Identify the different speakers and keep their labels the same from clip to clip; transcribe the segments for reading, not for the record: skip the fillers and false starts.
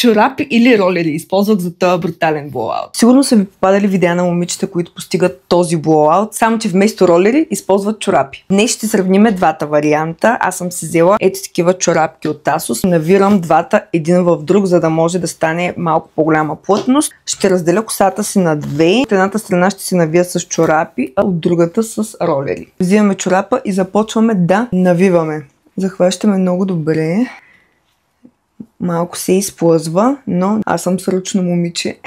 Speaker 1: чорапи или ролери използвах за този брутален блоуаут? Сигурно са ви попадали видеа на момичета, които постигат този блоуаут, само че вместо ролери използват чорапи. Днес ще сравним двата варианта. Аз съм си взела ето такива чорапки от Asos. Навирам двата един в друг, за да може да стане малко по-голяма плътност. Ще разделя косата си на две. От едната страна ще си навия с чорапи, а от другата с ролери. Взимаме чорапа и започваме да навиваме. Захващаме много добре. Малко се изплъзва, но аз съм сръчно момиче.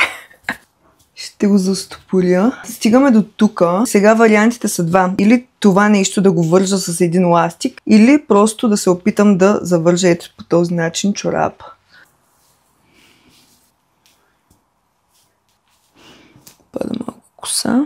Speaker 1: Ще го застопоря. Стигаме до тук. Сега вариантите са два. Или това нещо да го вържа с един ластик, или просто да се опитам да завържа ето по този начин чорапа. Пада малко коса.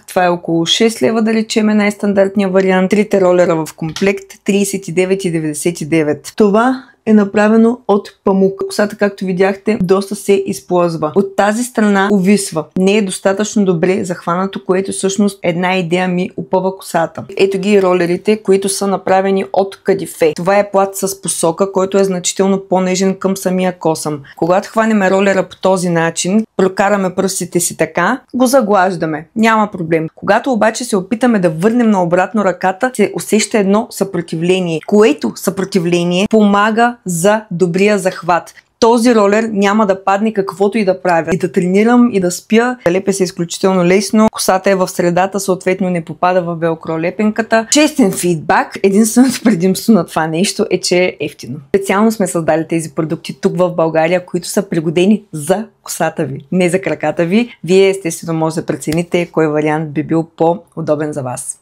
Speaker 1: Това е около 6 лева, да речем, най-стандартния вариант. Трите ролера в комплект 39,99. Това е направено от памук. Косата, както видяхте, доста се изплъзва. От тази страна увисва. Не е достатъчно добре захванато, което всъщност една идея ми опъва косата. Ето ги ролерите, които са направени от кадифе. Това е плат с посока, който е значително по-нежен към самия косъм. Когато хванем ролера по този начин, прокараме пръстите си така, го заглаждаме. Няма проблем. Когато обаче се опитаме да върнем наобратно ръката, се усеща едно съпротивление, което съпротивление помага за добрия захват. Този ролер няма да падне каквото и да правя. И да тренирам, и да спя. Лепя се изключително лесно. Косата е в средата, съответно не попада в велкро лепенката. Честен фидбак. Единственото предимство на това нещо е, че е ефтино. Специално сме създали тези продукти тук в България, които са пригодени за косата ви, не за краката ви. Вие естествено може да прецените кой вариант би бил по-удобен за вас.